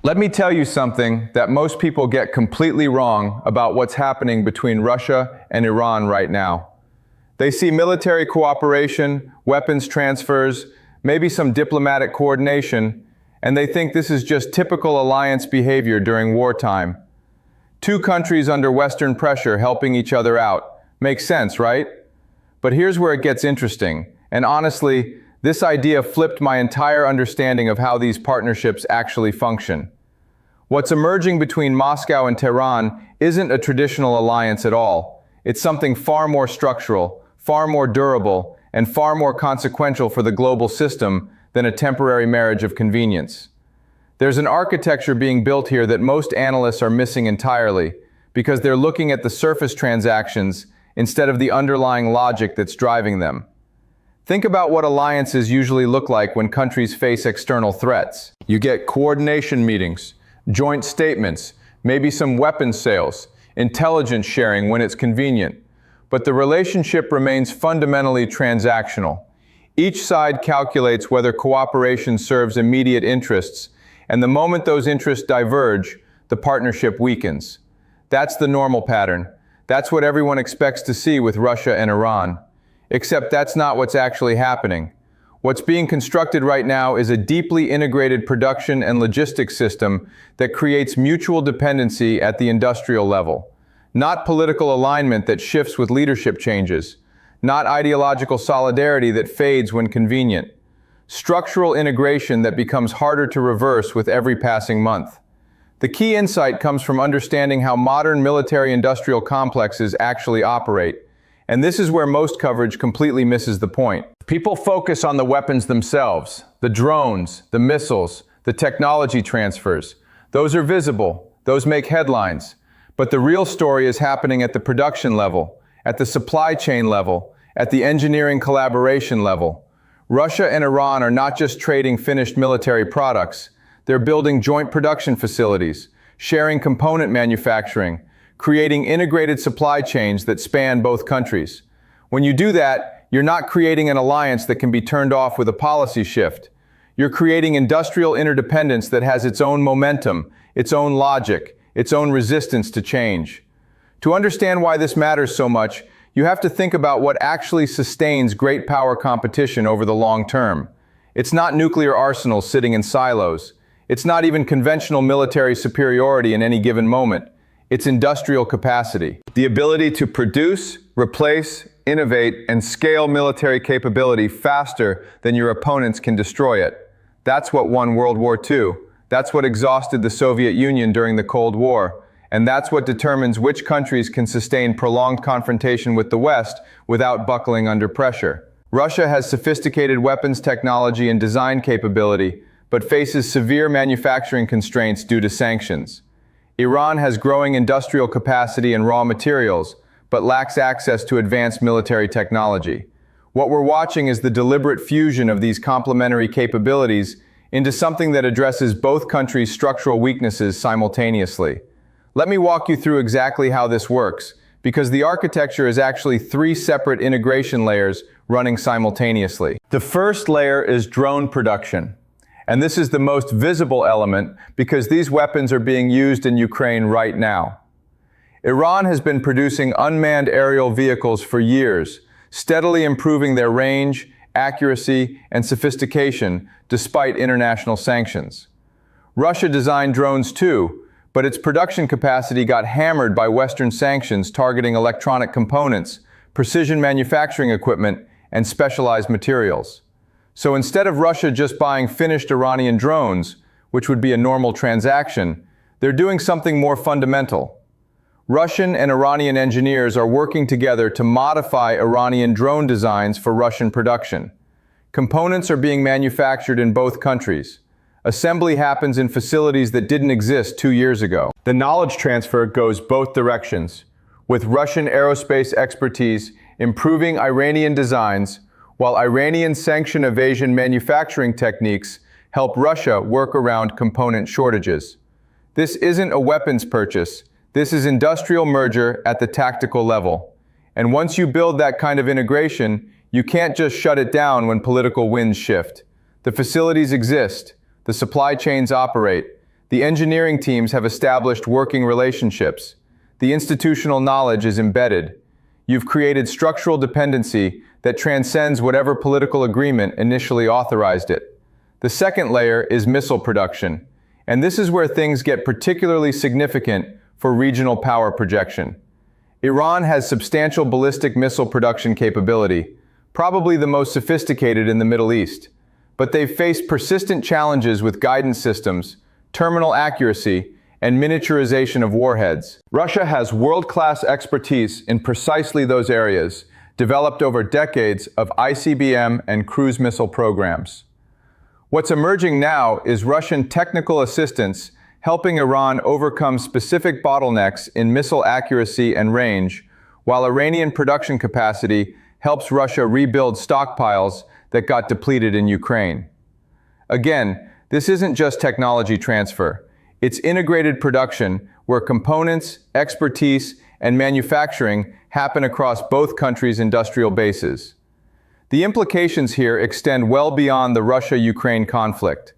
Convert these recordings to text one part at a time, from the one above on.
Let me tell you something that most people get completely wrong about what's happening between Russia and Iran right now. They see military cooperation, weapons transfers, maybe some diplomatic coordination, and they think this is just typical alliance behavior during wartime. Two countries under Western pressure helping each other out. Makes sense, right? But here's where it gets interesting, and honestly, this idea flipped my entire understanding of how these partnerships actually function. What's emerging between Moscow and Tehran isn't a traditional alliance at all. It's something far more structural, far more durable, and far more consequential for the global system than a temporary marriage of convenience. There's an architecture being built here that most analysts are missing entirely, because they're looking at the surface transactions instead of the underlying logic that's driving them. Think about what alliances usually look like when countries face external threats. You get coordination meetings, joint statements, maybe some weapons sales, intelligence sharing when it's convenient. But the relationship remains fundamentally transactional. Each side calculates whether cooperation serves immediate interests, and the moment those interests diverge, the partnership weakens. That's the normal pattern. That's what everyone expects to see with Russia and Iran. Except that's not what's actually happening. What's being constructed right now is a deeply integrated production and logistics system that creates mutual dependency at the industrial level. Not political alignment that shifts with leadership changes. Not ideological solidarity that fades when convenient. Structural integration that becomes harder to reverse with every passing month. The key insight comes from understanding how modern military-industrial complexes actually operate. And this is where most coverage completely misses the point. People focus on the weapons themselves, the drones, the missiles, the technology transfers. Those are visible, those make headlines. But the real story is happening at the production level, at the supply chain level, at the engineering collaboration level. Russia and Iran are not just trading finished military products, they're building joint production facilities, sharing component manufacturing, creating integrated supply chains that span both countries. When you do that, you're not creating an alliance that can be turned off with a policy shift. You're creating industrial interdependence that has its own momentum, its own logic, its own resistance to change. To understand why this matters so much, you have to think about what actually sustains great power competition over the long term. It's not nuclear arsenals sitting in silos. It's not even conventional military superiority in any given moment. It's industrial capacity. The ability to produce, replace, innovate, and scale military capability faster than your opponents can destroy it. That's what won World War II. That's what exhausted the Soviet Union during the Cold War. And that's what determines which countries can sustain prolonged confrontation with the West without buckling under pressure. Russia has sophisticated weapons technology and design capability, but faces severe manufacturing constraints due to sanctions. Iran has growing industrial capacity and raw materials, but lacks access to advanced military technology. What we're watching is the deliberate fusion of these complementary capabilities into something that addresses both countries' structural weaknesses simultaneously. Let me walk you through exactly how this works, because the architecture is actually three separate integration layers running simultaneously. The first layer is drone production. And this is the most visible element because these weapons are being used in Ukraine right now. Iran has been producing unmanned aerial vehicles for years, steadily improving their range, accuracy, and sophistication despite international sanctions. Russia designed drones too, but its production capacity got hammered by Western sanctions targeting electronic components, precision manufacturing equipment, and specialized materials. So instead of Russia just buying finished Iranian drones, which would be a normal transaction, they're doing something more fundamental. Russian and Iranian engineers are working together to modify Iranian drone designs for Russian production. Components are being manufactured in both countries. Assembly happens in facilities that didn't exist 2 years ago. The knowledge transfer goes both directions, with Russian aerospace expertise improving Iranian designs, while Iranian sanction evasion manufacturing techniques help Russia work around component shortages. This isn't a weapons purchase. This is industrial merger at the tactical level. And once you build that kind of integration, you can't just shut it down when political winds shift. The facilities exist. The supply chains operate. The engineering teams have established working relationships. The institutional knowledge is embedded. You've created structural dependency that transcends whatever political agreement initially authorized it. The second layer is missile production, and this is where things get particularly significant for regional power projection. Iran has substantial ballistic missile production capability, probably the most sophisticated in the Middle East, but they've faced persistent challenges with guidance systems, terminal accuracy, and miniaturization of warheads. Russia has world-class expertise in precisely those areas, developed over decades of ICBM and cruise missile programs. What's emerging now is Russian technical assistance helping Iran overcome specific bottlenecks in missile accuracy and range, while Iranian production capacity helps Russia rebuild stockpiles that got depleted in Ukraine. Again, this isn't just technology transfer. It's integrated production where components, expertise, and manufacturing happen across both countries' industrial bases. The implications here extend well beyond the Russia-Ukraine conflict.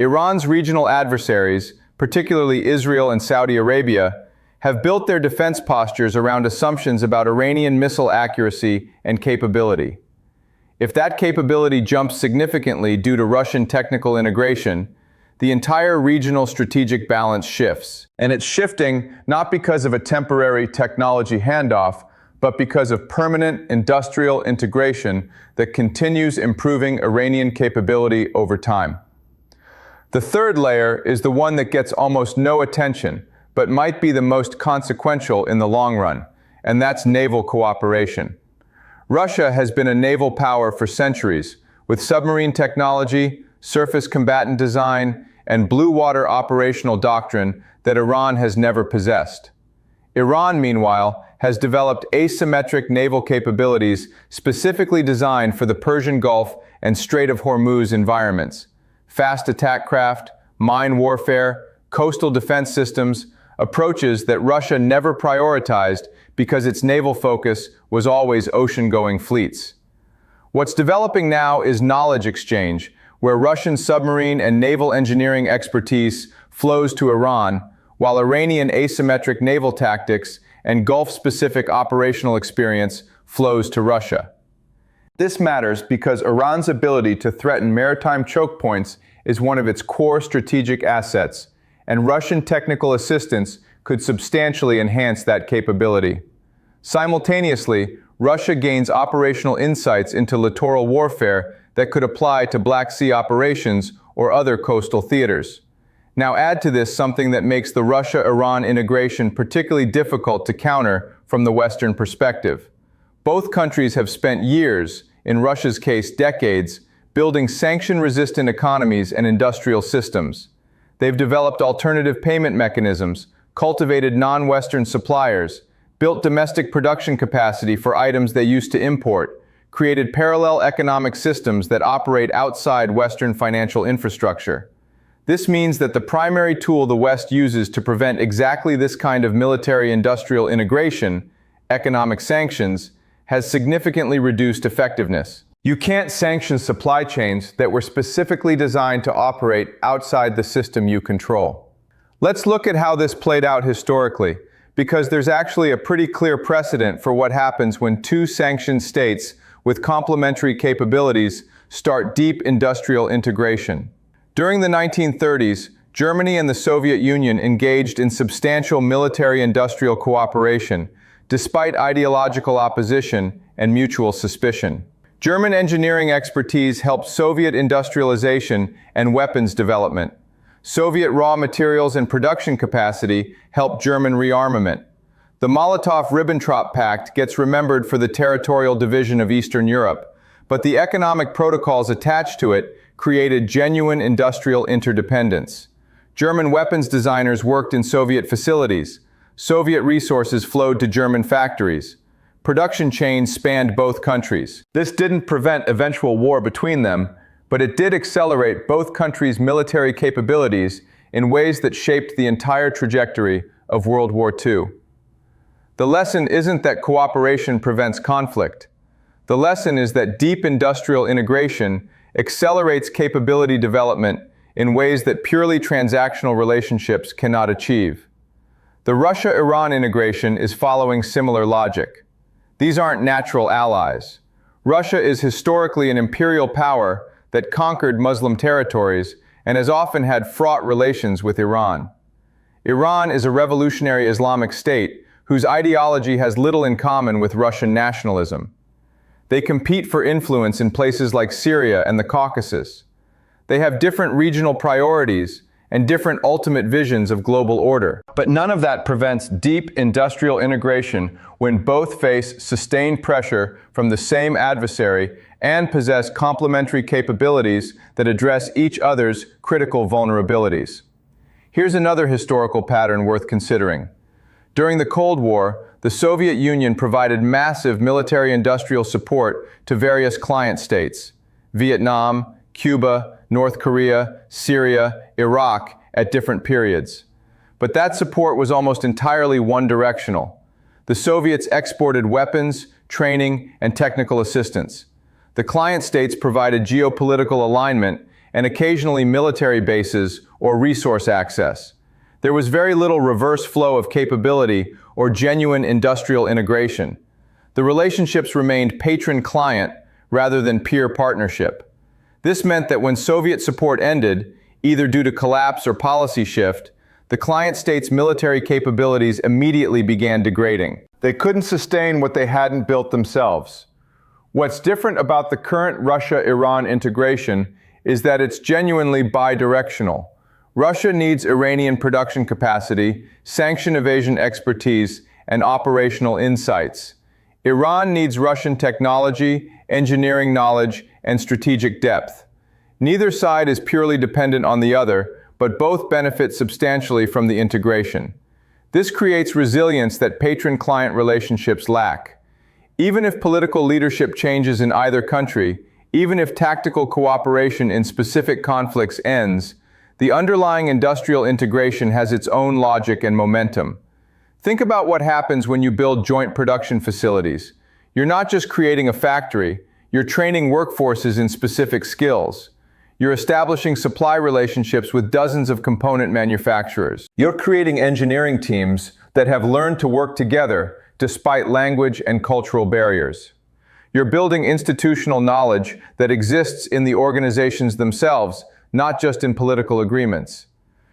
Iran's regional adversaries, particularly Israel and Saudi Arabia, have built their defense postures around assumptions about Iranian missile accuracy and capability. If that capability jumps significantly due to Russian technical integration, the entire regional strategic balance shifts. And it's shifting not because of a temporary technology handoff, but because of permanent industrial integration that continues improving Iranian capability over time. The third layer is the one that gets almost no attention, but might be the most consequential in the long run, and that's naval cooperation. Russia has been a naval power for centuries, with submarine technology, surface combatant design, and blue water operational doctrine that Iran has never possessed. Iran, meanwhile, has developed asymmetric naval capabilities specifically designed for the Persian Gulf and Strait of Hormuz environments. Fast attack craft, mine warfare, coastal defense systems, approaches that Russia never prioritized because its naval focus was always ocean-going fleets. What's developing now is knowledge exchange, where Russian submarine and naval engineering expertise flows to Iran, while Iranian asymmetric naval tactics and Gulf-specific operational experience flows to Russia. This matters because Iran's ability to threaten maritime choke points is one of its core strategic assets, and Russian technical assistance could substantially enhance that capability. Simultaneously, Russia gains operational insights into littoral warfare that could apply to Black Sea operations or other coastal theaters. Now add to this something that makes the Russia-Iran integration particularly difficult to counter from the Western perspective. Both countries have spent years, in Russia's case decades, building sanction-resistant economies and industrial systems. They've developed alternative payment mechanisms, cultivated non-Western suppliers, built domestic production capacity for items they used to import, created parallel economic systems that operate outside Western financial infrastructure. This means that the primary tool the West uses to prevent exactly this kind of military-industrial integration, economic sanctions, has significantly reduced effectiveness. You can't sanction supply chains that were specifically designed to operate outside the system you control. Let's look at how this played out historically, because there's actually a pretty clear precedent for what happens when two sanctioned states with complementary capabilities start deep industrial integration. During the 1930s, Germany and the Soviet Union engaged in substantial military-industrial cooperation, despite ideological opposition and mutual suspicion. German engineering expertise helped Soviet industrialization and weapons development. Soviet raw materials and production capacity helped German rearmament. The Molotov-Ribbentrop Pact gets remembered for the territorial division of Eastern Europe, but the economic protocols attached to it created genuine industrial interdependence. German weapons designers worked in Soviet facilities. Soviet resources flowed to German factories. Production chains spanned both countries. This didn't prevent eventual war between them, but it did accelerate both countries' military capabilities in ways that shaped the entire trajectory of World War II. The lesson isn't that cooperation prevents conflict. The lesson is that deep industrial integration accelerates capability development in ways that purely transactional relationships cannot achieve. The Russia-Iran integration is following similar logic. These aren't natural allies. Russia is historically an imperial power that conquered Muslim territories and has often had fraught relations with Iran. Iran is a revolutionary Islamic state whose ideology has little in common with Russian nationalism. They compete for influence in places like Syria and the Caucasus. They have different regional priorities and different ultimate visions of global order. But none of that prevents deep industrial integration when both face sustained pressure from the same adversary and possess complementary capabilities that address each other's critical vulnerabilities. Here's another historical pattern worth considering. During the Cold War, the Soviet Union provided massive military-industrial support to various client states: Vietnam, Cuba, North Korea, Syria, Iraq, at different periods. But that support was almost entirely one-directional. The Soviets exported weapons, training, and technical assistance. The client states provided geopolitical alignment and occasionally military bases or resource access. There was very little reverse flow of capability or genuine industrial integration. The relationships remained patron-client rather than peer partnership. This meant that when Soviet support ended, either due to collapse or policy shift, the client states' military capabilities immediately began degrading. They couldn't sustain what they hadn't built themselves. What's different about the current Russia-Iran integration is that it's genuinely bi-directional. Russia needs Iranian production capacity, sanction evasion expertise, and operational insights. Iran needs Russian technology, engineering knowledge, and strategic depth. Neither side is purely dependent on the other, but both benefit substantially from the integration. This creates resilience that patron-client relationships lack. Even if political leadership changes in either country, even if tactical cooperation in specific conflicts ends, the underlying industrial integration has its own logic and momentum. Think about what happens when you build joint production facilities. You're not just creating a factory, you're training workforces in specific skills. You're establishing supply relationships with dozens of component manufacturers. You're creating engineering teams that have learned to work together despite language and cultural barriers. You're building institutional knowledge that exists in the organizations themselves, not just in political agreements.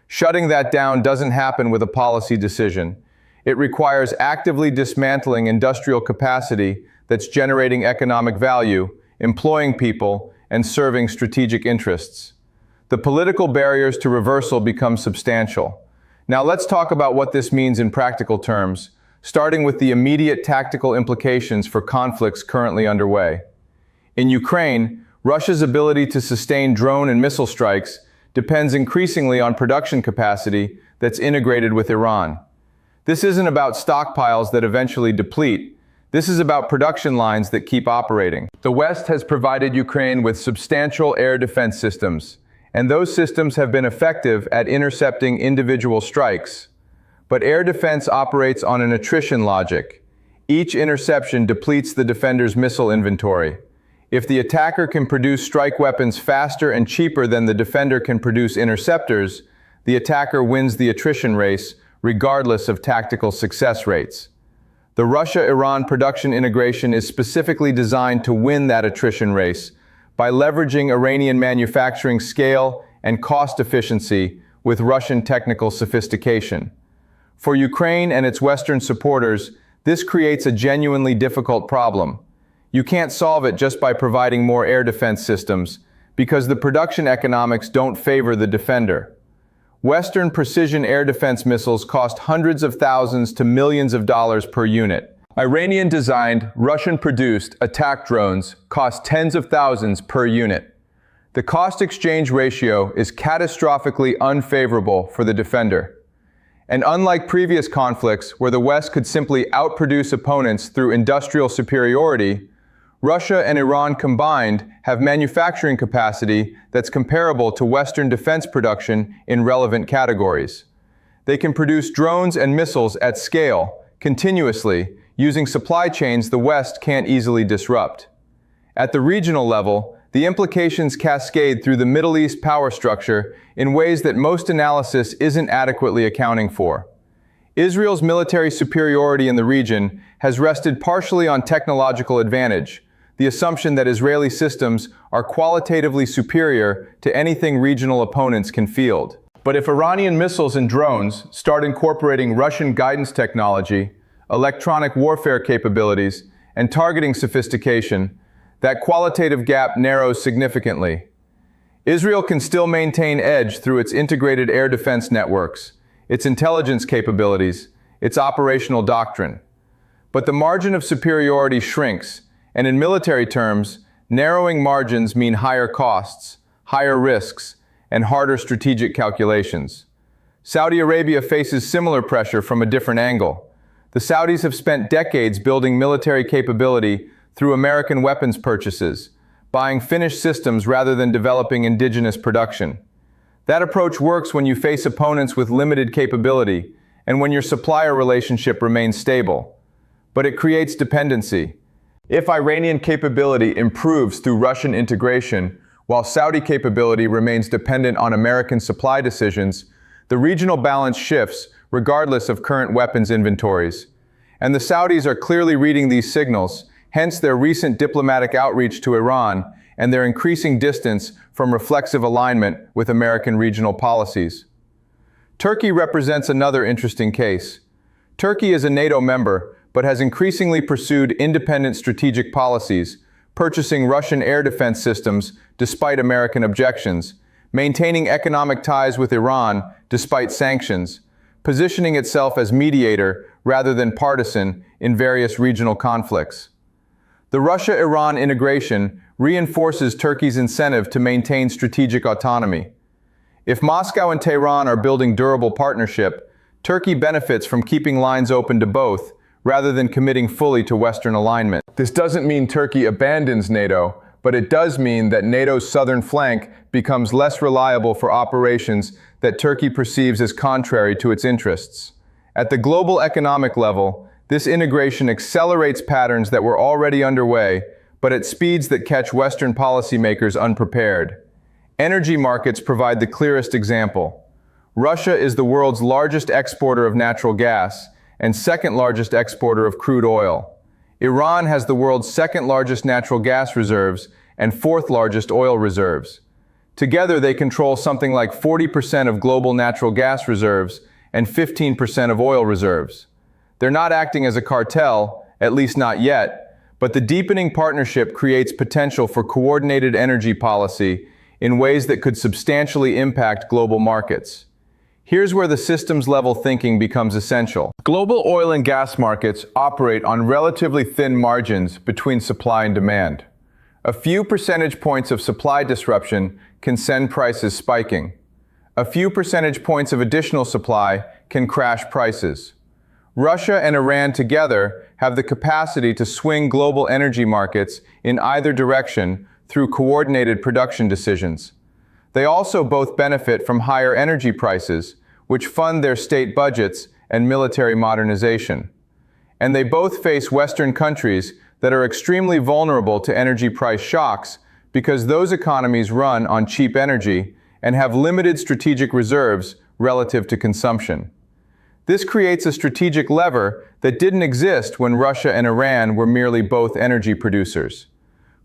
Shutting that down doesn't happen with a policy decision. It requires actively dismantling industrial capacity that's generating economic value, employing people, and serving strategic interests. The political barriers to reversal become substantial. Now let's talk about what this means in practical terms, starting with the immediate tactical implications for conflicts currently underway. In Ukraine, Russia's ability to sustain drone and missile strikes depends increasingly on production capacity that's integrated with Iran. This isn't about stockpiles that eventually deplete. This is about production lines that keep operating. The West has provided Ukraine with substantial air defense systems, and those systems have been effective at intercepting individual strikes. But air defense operates on an attrition logic. Each interception depletes the defender's missile inventory. If the attacker can produce strike weapons faster and cheaper than the defender can produce interceptors, the attacker wins the attrition race, regardless of tactical success rates. The Russia-Iran production integration is specifically designed to win that attrition race by leveraging Iranian manufacturing scale and cost efficiency with Russian technical sophistication. For Ukraine and its Western supporters, this creates a genuinely difficult problem. You can't solve it just by providing more air defense systems, because the production economics don't favor the defender. Western precision air defense missiles cost hundreds of thousands to millions of dollars per unit. Iranian-designed, Russian-produced attack drones cost tens of thousands per unit. The cost-exchange ratio is catastrophically unfavorable for the defender. And unlike previous conflicts where the West could simply outproduce opponents through industrial superiority, Russia and Iran combined have manufacturing capacity that's comparable to Western defense production in relevant categories. They can produce drones and missiles at scale, continuously, using supply chains the West can't easily disrupt. At the regional level, the implications cascade through the Middle East power structure in ways that most analysis isn't adequately accounting for. Israel's military superiority in the region has rested partially on technological advantage, the assumption that Israeli systems are qualitatively superior to anything regional opponents can field. But if Iranian missiles and drones start incorporating Russian guidance technology, electronic warfare capabilities, and targeting sophistication, that qualitative gap narrows significantly. Israel can still maintain edge through its integrated air defense networks, its intelligence capabilities, its operational doctrine. But the margin of superiority shrinks, and in military terms, narrowing margins mean higher costs, higher risks, and harder strategic calculations. Saudi Arabia faces similar pressure from a different angle. The Saudis have spent decades building military capability through American weapons purchases, buying finished systems rather than developing indigenous production. That approach works when you face opponents with limited capability and when your supplier relationship remains stable. But it creates dependency. If Iranian capability improves through Russian integration, while Saudi capability remains dependent on American supply decisions, the regional balance shifts regardless of current weapons inventories. And the Saudis are clearly reading these signals, hence their recent diplomatic outreach to Iran and their increasing distance from reflexive alignment with American regional policies. Turkey represents another interesting case. Turkey is a NATO member, but has increasingly pursued independent strategic policies, purchasing Russian air defense systems despite American objections, maintaining economic ties with Iran despite sanctions, positioning itself as mediator rather than partisan in various regional conflicts. The Russia-Iran integration reinforces Turkey's incentive to maintain strategic autonomy. If Moscow and Tehran are building durable partnership, Turkey benefits from keeping lines open to both, rather than committing fully to Western alignment. This doesn't mean Turkey abandons NATO, but it does mean that NATO's southern flank becomes less reliable for operations that Turkey perceives as contrary to its interests. At the global economic level, this integration accelerates patterns that were already underway, but at speeds that catch Western policymakers unprepared. Energy markets provide the clearest example. Russia is the world's largest exporter of natural gas and second largest exporter of crude oil. Iran has the world's second largest natural gas reserves and fourth largest oil reserves. Together, they control something like 40% of global natural gas reserves and 15% of oil reserves. They're not acting as a cartel, at least not yet, but the deepening partnership creates potential for coordinated energy policy in ways that could substantially impact global markets. Here's where the systems-level thinking becomes essential. Global oil and gas markets operate on relatively thin margins between supply and demand. A few percentage points of supply disruption can send prices spiking. A few percentage points of additional supply can crash prices. Russia and Iran together have the capacity to swing global energy markets in either direction through coordinated production decisions. They also both benefit from higher energy prices, which fund their state budgets and military modernization. And they both face Western countries that are extremely vulnerable to energy price shocks because those economies run on cheap energy and have limited strategic reserves relative to consumption. This creates a strategic lever that didn't exist when Russia and Iran were merely both energy producers.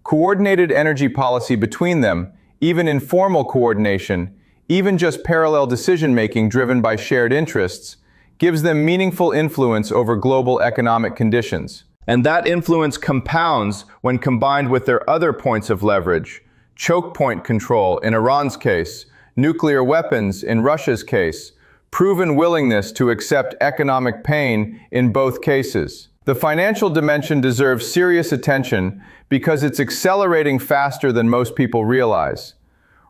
Coordinated energy policy between them, even informal coordination, even just parallel decision-making driven by shared interests, gives them meaningful influence over global economic conditions. And that influence compounds when combined with their other points of leverage: choke point control in Iran's case, nuclear weapons in Russia's case, proven willingness to accept economic pain in both cases. The financial dimension deserves serious attention because it's accelerating faster than most people realize.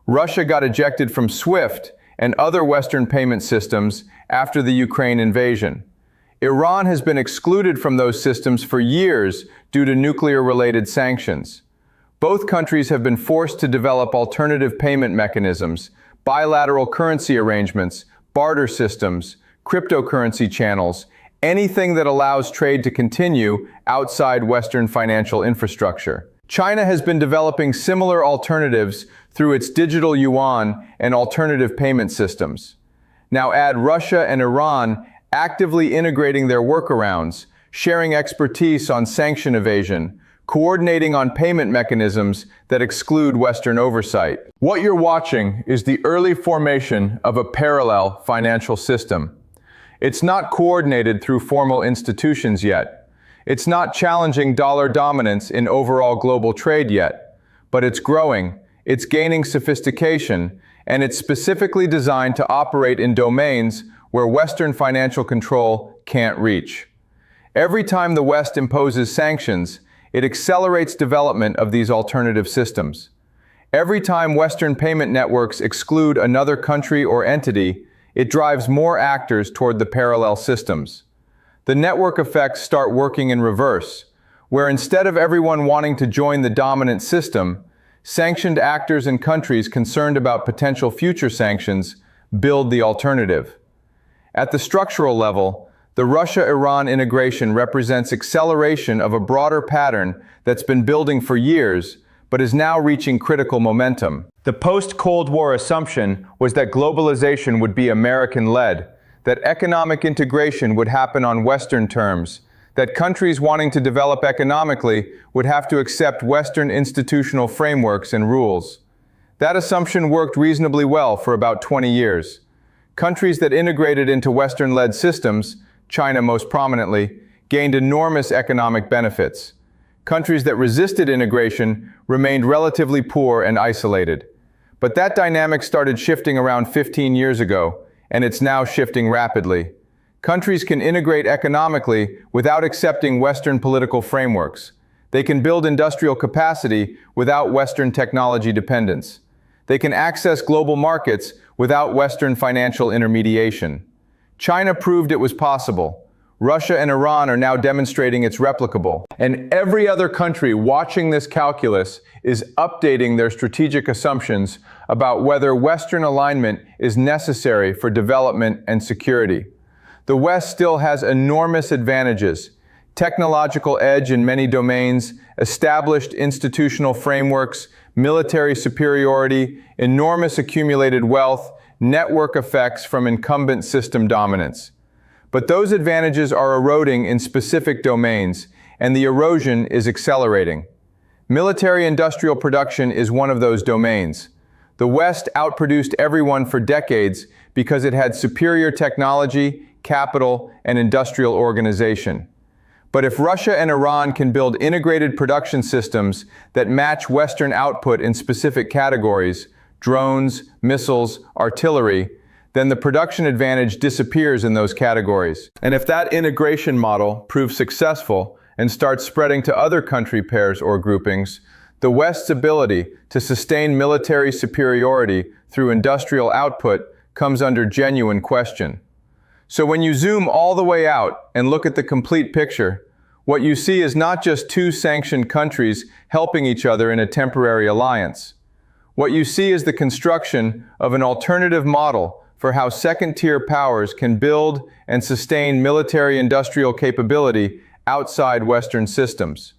Russia got ejected from SWIFT and other Western payment systems after the Ukraine invasion. Iran has been excluded from those systems for years due to nuclear-related sanctions. Both countries have been forced to develop alternative payment mechanisms, bilateral currency arrangements, barter systems, cryptocurrency channels, anything that allows trade to continue outside Western financial infrastructure. China has been developing similar alternatives through its digital yuan and alternative payment systems. Now add Russia and Iran actively integrating their workarounds, sharing expertise on sanction evasion, coordinating on payment mechanisms that exclude Western oversight. What you're watching is the early formation of a parallel financial system. It's not coordinated through formal institutions yet. It's not challenging dollar dominance in overall global trade yet, but it's growing, it's gaining sophistication, and it's specifically designed to operate in domains where Western financial control can't reach. Every time the West imposes sanctions, it accelerates development of these alternative systems. Every time Western payment networks exclude another country or entity, it drives more actors toward the parallel systems. The network effects start working in reverse, where instead of everyone wanting to join the dominant system, sanctioned actors and countries concerned about potential future sanctions build the alternative. At the structural level, the Russia-Iran integration represents acceleration of a broader pattern that's been building for years, but is now reaching critical momentum. The post-Cold War assumption was that globalization would be American-led, that economic integration would happen on Western terms, that countries wanting to develop economically would have to accept Western institutional frameworks and rules. That assumption worked reasonably well for about 20 years. Countries that integrated into Western-led systems, China most prominently, gained enormous economic benefits. Countries that resisted integration remained relatively poor and isolated. But that dynamic started shifting around 15 years ago, and it's now shifting rapidly. Countries can integrate economically without accepting Western political frameworks. They can build industrial capacity without Western technology dependence. They can access global markets without Western financial intermediation. China proved it was possible. Russia and Iran are now demonstrating it's replicable. And every other country watching this calculus is updating their strategic assumptions about whether Western alignment is necessary for development and security. The West still has enormous advantages: technological edge in many domains, established institutional frameworks, military superiority, enormous accumulated wealth, network effects from incumbent system dominance. But those advantages are eroding in specific domains, and the erosion is accelerating. Military-industrial production is one of those domains. The West outproduced everyone for decades because it had superior technology, capital, and industrial organization. But if Russia and Iran can build integrated production systems that match Western output in specific categories, drones, missiles, artillery, then the production advantage disappears in those categories. And if that integration model proves successful and starts spreading to other country pairs or groupings, the West's ability to sustain military superiority through industrial output comes under genuine question. So when you zoom all the way out and look at the complete picture, what you see is not just two sanctioned countries helping each other in a temporary alliance. What you see is the construction of an alternative model for how second-tier powers can build and sustain military-industrial capability outside Western systems.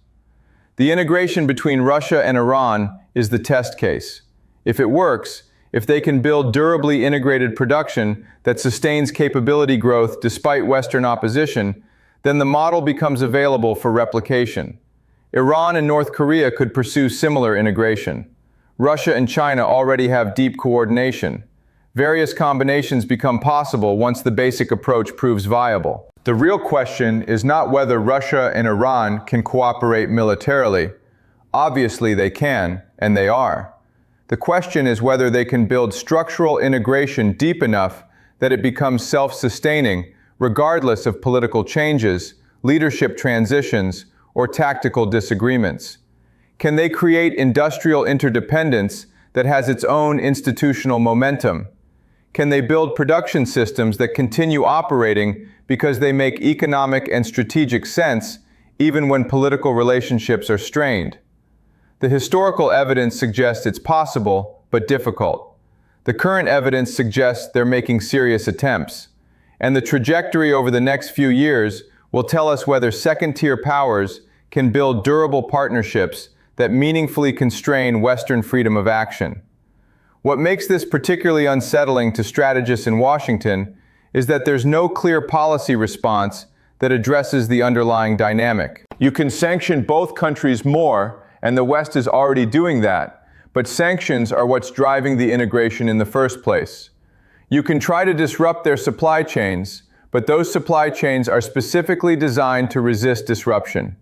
The integration between Russia and Iran is the test case. If it works, if they can build durably integrated production that sustains capability growth despite Western opposition, then the model becomes available for replication. Iran and North Korea could pursue similar integration. Russia and China already have deep coordination. Various combinations become possible once the basic approach proves viable. The real question is not whether Russia and Iran can cooperate militarily. Obviously they can, and they are. The question is whether they can build structural integration deep enough that it becomes self-sustaining, regardless of political changes, leadership transitions, or tactical disagreements. Can they create industrial interdependence that has its own institutional momentum? Can they build production systems that continue operating because they make economic and strategic sense, even when political relationships are strained? The historical evidence suggests it's possible, but difficult. The current evidence suggests they're making serious attempts. And the trajectory over the next few years will tell us whether second-tier powers can build durable partnerships that meaningfully constrain Western freedom of action. What makes this particularly unsettling to strategists in Washington is that there's no clear policy response that addresses the underlying dynamic. You can sanction both countries more, and the West is already doing that, but sanctions are what's driving the integration in the first place. You can try to disrupt their supply chains, but those supply chains are specifically designed to resist disruption.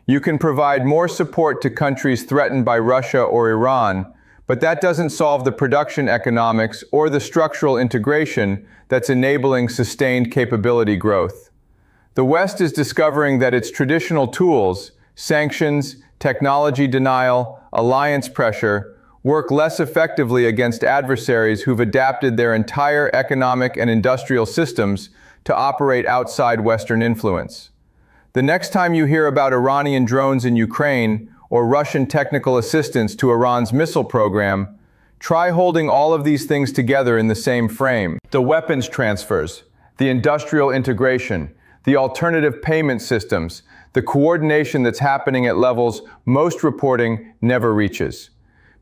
You can provide more support to countries threatened by Russia or Iran, but that doesn't solve the production economics or the structural integration that's enabling sustained capability growth. The West is discovering that its traditional tools, sanctions, technology denial, alliance pressure, work less effectively against adversaries who've adapted their entire economic and industrial systems to operate outside Western influence. The next time you hear about Iranian drones in Ukraine or Russian technical assistance to Iran's missile program, try holding all of these things together in the same frame. The weapons transfers, the industrial integration, the alternative payment systems, the coordination that's happening at levels most reporting never reaches.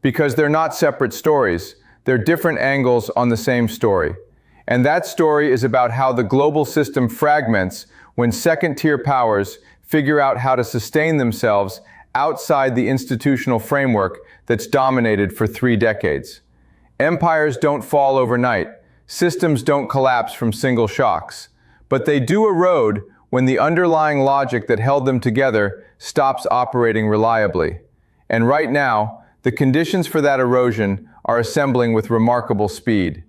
Because they're not separate stories, they're different angles on the same story. And that story is about how the global system fragments when second-tier powers figure out how to sustain themselves outside the institutional framework that's dominated for 3 decades. Empires don't fall overnight. Systems don't collapse from single shocks. But they do erode when the underlying logic that held them together stops operating reliably. And right now, the conditions for that erosion are assembling with remarkable speed.